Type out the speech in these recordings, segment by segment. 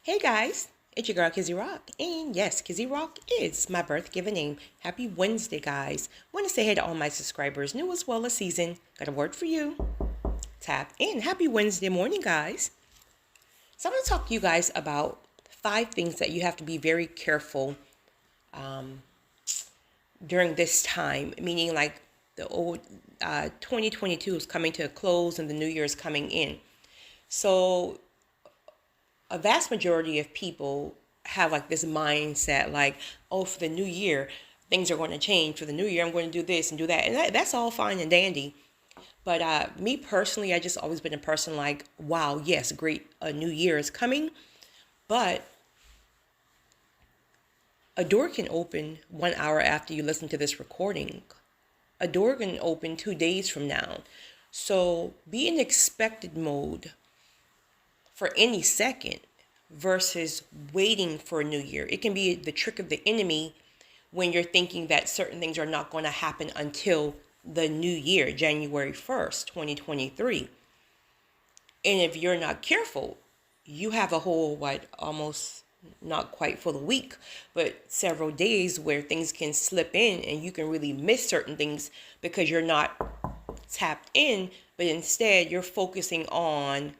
Hey guys, it's your girl Kizzy Rock, and yes, Kizzy Rock is my birth given name. Happy Wednesday, guys. Want to say hey to all my subscribers, new as well as season. Got a word for you. Tap in. Happy Wednesday morning, guys. So I'm going to talk to you guys about 5 things that you have to be very careful during this time, meaning like the old 2022 is coming to a close and the new year is coming in. So a vast majority of people have like this mindset like, oh, for the new year things are going to change. For the new year I'm going to do this and do that, and that's all fine and dandy. But me personally, I just always been a person like, wow, yes, great, a new year is coming, but a door can open 1 hour after you listen to this recording. A door can open 2 days from now. So be in expected mode for any second versus waiting for a new year. It can be the trick of the enemy when you're thinking that certain things are not going to happen until the new year, January 1st, 2023. And if you're not careful, you have a whole, almost not quite full week, but several days where things can slip in and you can really miss certain things because you're not tapped in, but instead you're focusing on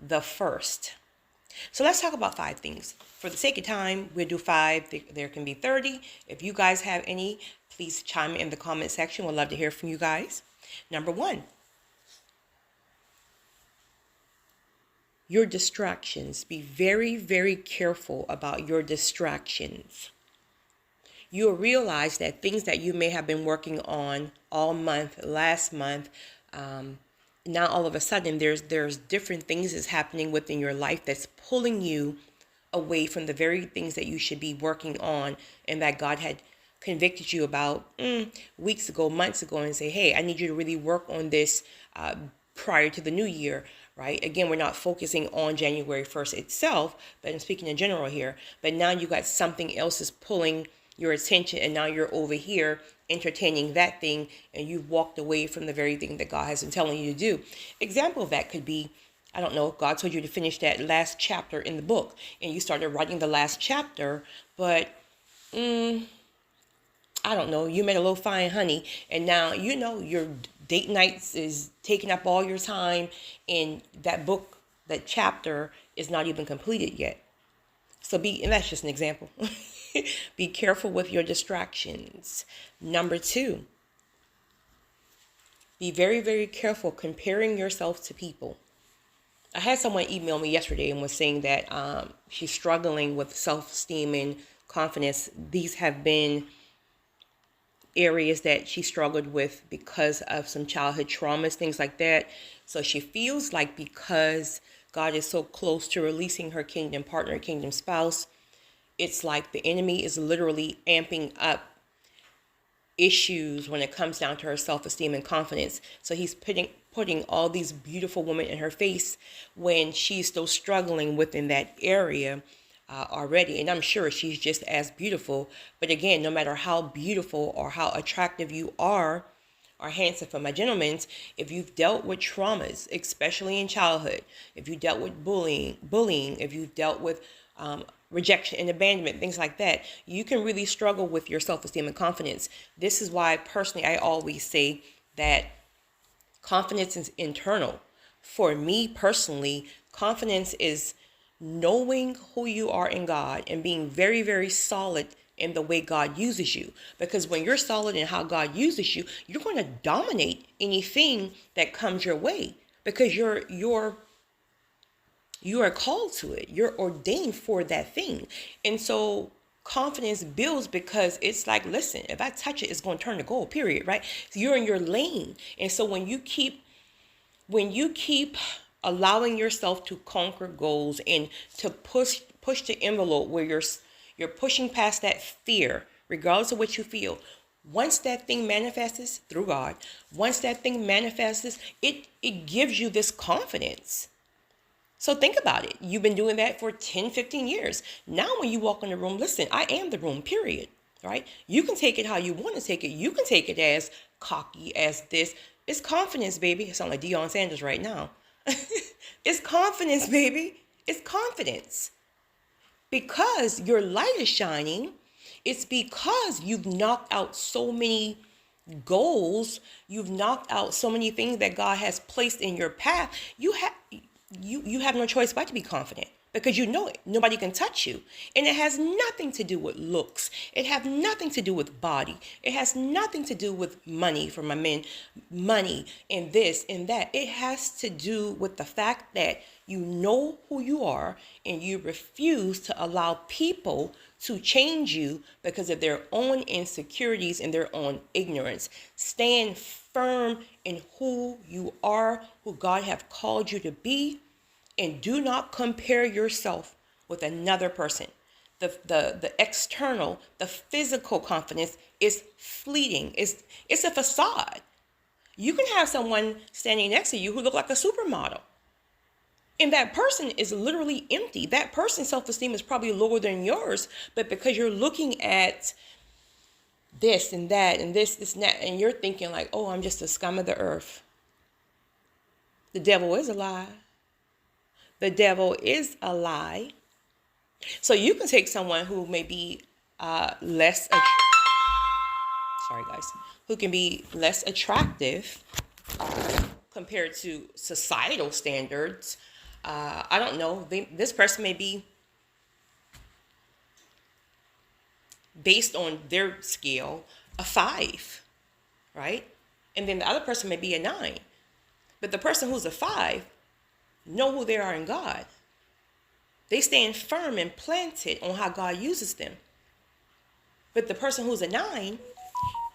the first. So let's talk about 5 things. For the sake of time, we'll do 5. There can be 30. If you guys have any, please chime in the comment section. We'd love to hear from you guys. Number 1, your distractions. Be very, very careful about your distractions. You'll realize that things that you may have been working on all month, last month, now all of a sudden there's different things that's happening within your life that's pulling you away from the very things that you should be working on and that God had convicted you about weeks ago, months ago, and say, hey, I need you to really work on this prior to the new year, right? Again, we're not focusing on January 1st itself, but I'm speaking in general here. But now you got something else is pulling your attention, and now you're over here entertaining that thing, and you've walked away from the very thing that God has been telling you to do. Example of that could be, I don't know, God told you to finish that last chapter in the book, and you started writing the last chapter, but I don't know, you met a little fine honey, and now your date nights is taking up all your time, and that book, that chapter is not even completed yet. And that's just an example. Be careful with your distractions. Number 2, be very, very careful comparing yourself to people. I had someone email me yesterday and was saying that she's struggling with self-esteem and confidence. These have been areas that she struggled with because of some childhood traumas, things like that. So she feels like because God is so close to releasing her kingdom partner, kingdom spouse, it's like the enemy is literally amping up issues when it comes down to her self-esteem and confidence. So he's putting all these beautiful women in her face when she's still struggling within that area already. And I'm sure she's just as beautiful. But again, no matter how beautiful or how attractive you are, or handsome, for my gentlemen, if you've dealt with traumas, especially in childhood, if you dealt with bullying, if you've dealt with rejection and abandonment, things like that, you can really struggle with your self-esteem and confidence. This is why personally I always say that confidence is internal. For me personally, confidence is knowing who you are in God and being very, very solid in the way God uses you. Because when you're solid in how God uses you, you're going to dominate anything that comes your way because you are called to it. You're ordained for that thing. And so confidence builds because it's like, listen, if I touch it, it's going to turn to gold, period, right? So you're in your lane. And so when you keep allowing yourself to conquer goals and to push the envelope where you're pushing past that fear, regardless of what you feel, once that thing manifests through God, once that thing manifests, it gives you this confidence. So think about it. You've been doing that for 10, 15 years. Now when you walk in the room, listen, I am the room, period. Right? You can take it how you want to take it. You can take it as cocky, as this. It's confidence, baby. I sound like Deion Sanders right now. It's confidence, baby. It's confidence. because your light is shining. It's because you've knocked out so many goals. You've knocked out so many things that God has placed in your path. You have no choice but to be confident, because you know it. Nobody can touch you. And it has nothing to do with looks. It has nothing to do with body. It has nothing to do with money, for my men, money and this and that. It has to do with the fact that you know who you are, and you refuse to allow people to change you because of their own insecurities and their own ignorance. Stand firm in who you are, who God have called you to be, and do not compare yourself with another person. The external, the physical confidence is fleeting. It's a facade. You can have someone standing next to you who look like a supermodel, and that person is literally empty. That person's self-esteem is probably lower than yours, but because you're looking at this and that and this and that, and you're thinking like, oh, I'm just a scum of the earth. The devil is a lie. The devil is a lie. So you can take someone who may be who can be less attractive compared to societal standards. I don't know. This person may be, based on their scale, a 5, right? And then the other person may be a 9. But the person who's a 5 know who they are in God. They stand firm and planted on how God uses them. But the person who's a 9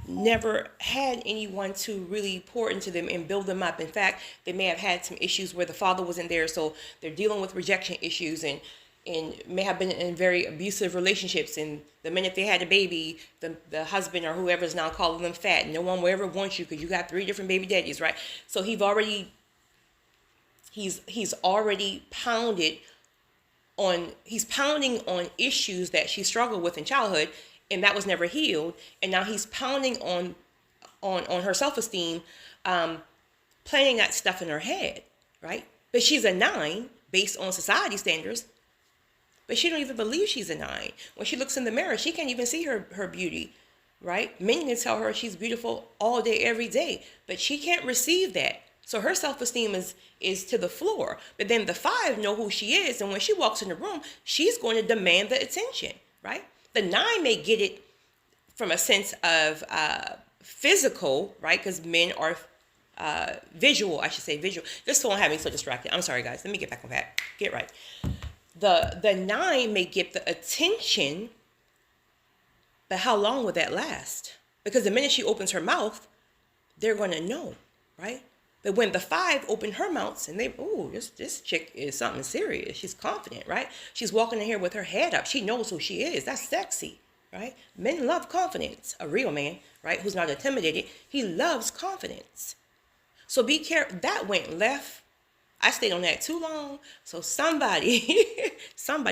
never had anyone to really pour into them and build them up. In fact, they may have had some issues where the father wasn't there, so they're dealing with rejection issues, and may have been in very abusive relationships. And the minute they had a baby, the husband or whoever is now calling them fat. No one will ever want you because you got 3 different baby daddies, right? So he's already pounding on issues that she struggled with in childhood, and that was never healed. And now he's pounding on her self-esteem, planting that stuff in her head, right? But she's a 9 based on society standards, but she don't even believe she's a 9. When she looks in the mirror, she can't even see her beauty, right? Men can tell her she's beautiful all day, every day, but she can't receive that. So her self-esteem is to the floor. But then the 5 know who she is, and when she walks in the room, she's going to demand the attention, right? The 9 may get it from a sense of physical, right? Because men are visual, I should say visual. This phone had me so distracted. I'm sorry, guys. Let me get back on track. Get right. The 9 may get the attention, but how long will that last? Because the minute she opens her mouth, they're going to know, right? But when the 5 open her mouth and this chick is something serious. She's confident, right? She's walking in here with her head up. She knows who she is. That's sexy, right? Men love confidence. A real man, right, who's not intimidated, he loves confidence. So be careful. That went left. I stayed on that too long. So somebody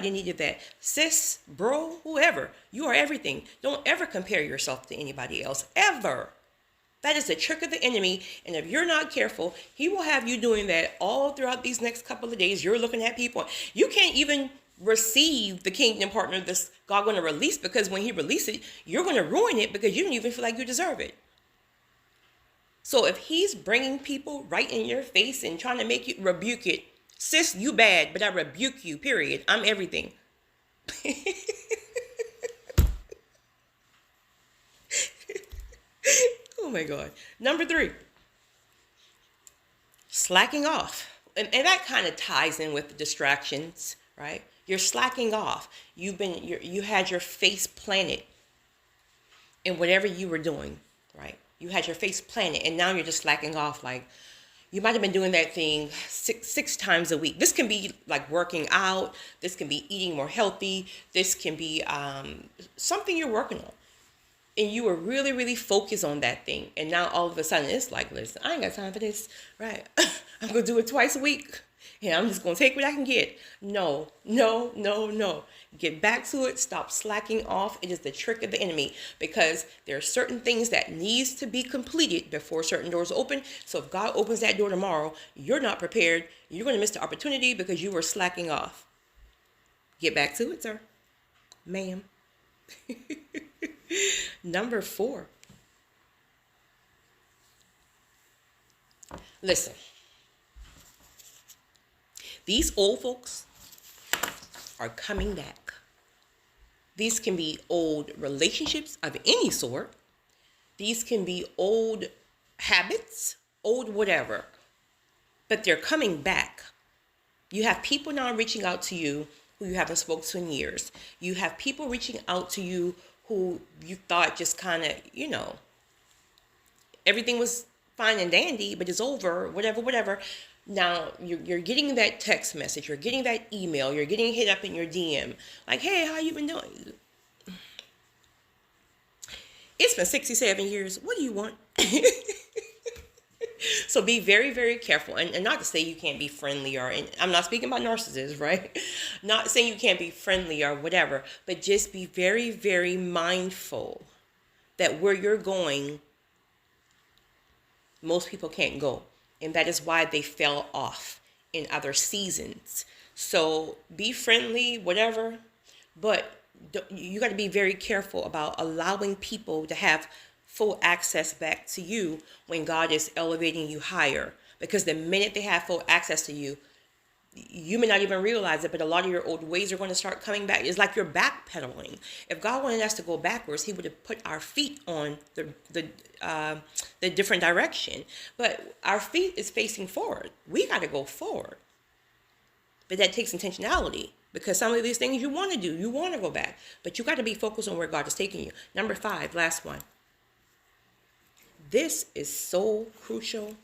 needed that. Sis, bro, whoever, you are everything. Don't ever compare yourself to anybody else, ever. That is the trick of the enemy. And if you're not careful, he will have you doing that all throughout these next couple of days. You're looking at people. You can't even receive the kingdom partner that's God going to release, because when he releases it, you're going to ruin it because you don't even feel like you deserve it. So if he's bringing people right in your face and trying to make you rebuke it, sis, you bad, but I rebuke you, period. I'm everything. Oh my God. Number 3, slacking off. And that kind of ties in with the distractions, right? You're slacking off. You had your face planted in whatever you were doing, right? You had your face planted, and now you're just slacking off. Like, you might have been doing that thing six times a week. This can be like working out. This can be eating more healthy. This can be something you're working on. And you were really, really focused on that thing. And now all of a sudden it's like, listen, I ain't got time for this, right? I'm going to do it twice a week. And I'm just going to take what I can get. No. Get back to it. Stop slacking off. It is the trick of the enemy, because there are certain things that needs to be completed before certain doors open. So if God opens that door tomorrow, you're not prepared. You're going to miss the opportunity because you were slacking off. Get back to it, sir. ma'am. Number 4. Listen, these old folks are coming back. These can be old relationships of any sort. These can be old habits, old whatever, but they're coming back. You have people now reaching out to you who you haven't spoken to in years. You have people reaching out to you who you thought just kind of, everything was fine and dandy, but it's over, whatever. Now you're getting that text message, you're getting that email, you're getting hit up in your DM, like, hey, how you been doing? It's been 67 years. What do you want? So be very, very careful. And not to say you can't be friendly, and I'm not speaking about narcissists, right? Not saying you can't be friendly or whatever, but just be very, very mindful that where you're going, most people can't go. And that is why they fell off in other seasons. So be friendly, whatever, but you got to be very careful about allowing people to have full access back to you when God is elevating you higher. Because the minute they have full access to you, you may not even realize it, but a lot of your old ways are going to start coming back. It's like you're backpedaling. If God wanted us to go backwards, he would have put our feet on the different direction. But our feet is facing forward. We got to go forward. But that takes intentionality, because some of these things you want to do, you want to go back, but you got to be focused on where God is taking you. Number 5, last one. This is so crucial,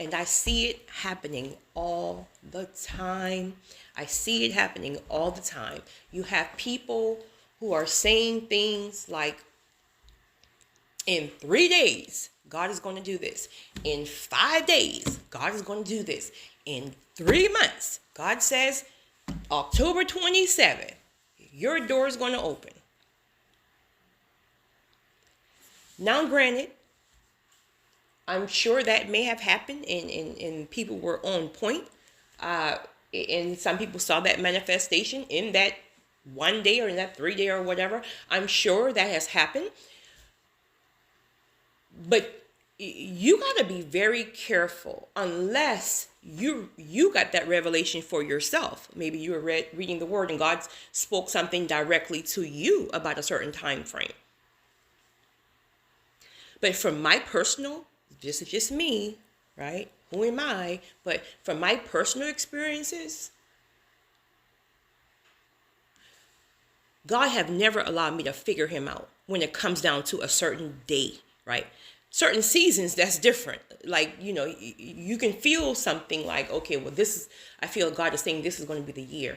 and I see it happening all the time. I see it happening all the time. You have people who are saying things like, in 3 days, God is going to do this. In 5 days, God is going to do this. In 3 months, God says, October 27th, your door is going to open. Now, granted, I'm sure that may have happened and people were on point. And some people saw that manifestation in that 1 day or in that 3 day or whatever. I'm sure that has happened. But you got to be very careful unless you got that revelation for yourself. Maybe you were reading the word and God spoke something directly to you about a certain time frame. But from my personal, this is just me, right? Who am I? But from my personal experiences, God have never allowed me to figure him out when it comes down to a certain day, right? Certain seasons, that's different. Like, you can feel something like, okay, well, I feel God is saying this is going to be the year,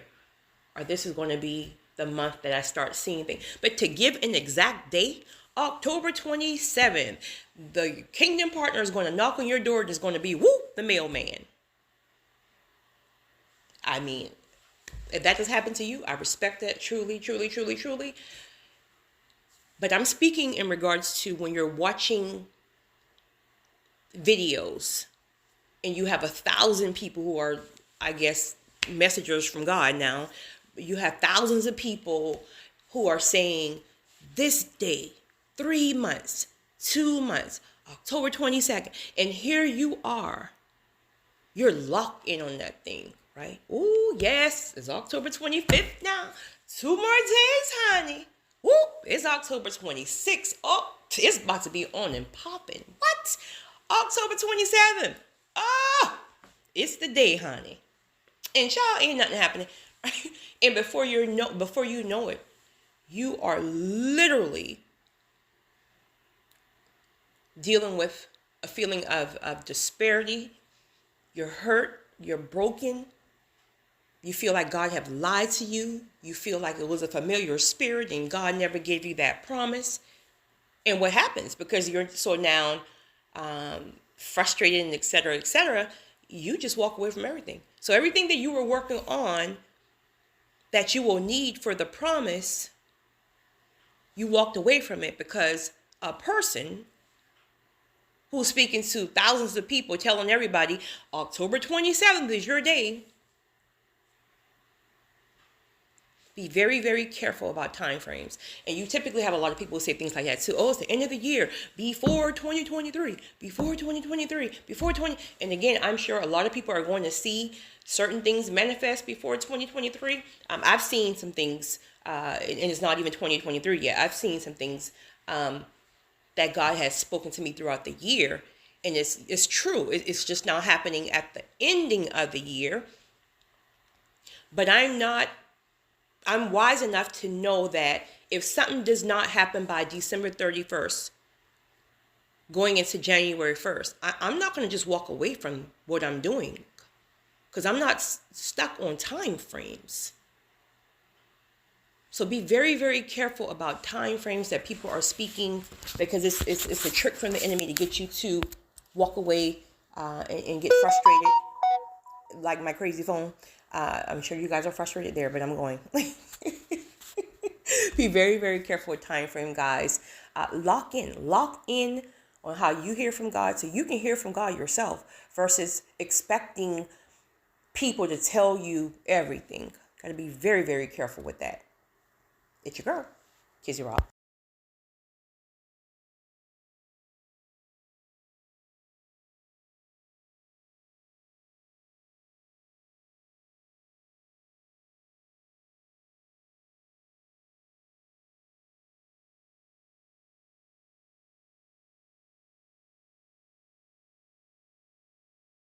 or this is going to be the month that I start seeing things. But to give an exact date, October 27th, the kingdom partner is going to knock on your door. There's going to be, the mailman. I mean, if that does happen to you, I respect that truly, truly, truly, truly. But I'm speaking in regards to when you're watching videos and you have 1,000 people who are, I guess, messengers from God now. You have thousands of people who are saying this day, 3 months, 2 months, October 22nd. And here you are. You're locked in on that thing, right? Oh, yes, it's October 25th now. 2 more days, honey. Whoop, it's October 26th. Oh, it's about to be on and popping. What? October 27th. Oh, it's the day, honey. And y'all, ain't nothing happening. And before you know it, you are literally dealing with a feeling of disparity. You're hurt. You're broken. You feel like God have lied to you. You feel like it was a familiar spirit and God never gave you that promise. And what happens? Because you're so now frustrated and et cetera, you just walk away from everything. So everything that you were working on that you will need for the promise, you walked away from it because a person who's speaking to thousands of people, telling everybody, October 27th is your day. Be very, very careful about time frames. And you typically have a lot of people say things like that too. Oh, it's the end of the year, before 2023, before 2023, before 20. And again, I'm sure a lot of people are going to see certain things manifest before 2023. I've seen some things, and it's not even 2023 yet. I've seen some things that God has spoken to me throughout the year. And it's true. It's just now happening at the ending of the year. But I'm wise enough to know that if something does not happen by December 31st, going into January 1st, I'm not going to just walk away from what I'm doing, because I'm not stuck on time frames. So be very, very careful about time frames that people are speaking, because it's a trick from the enemy to get you to walk away and get frustrated, like my crazy phone. I'm sure you guys are frustrated there, but I'm going. Be very, very careful with time frame, guys. Lock in on how you hear from God, so you can hear from God yourself, versus expecting people to tell you everything. Got to be very, very careful with that. It's your girl, Kizzy Rock.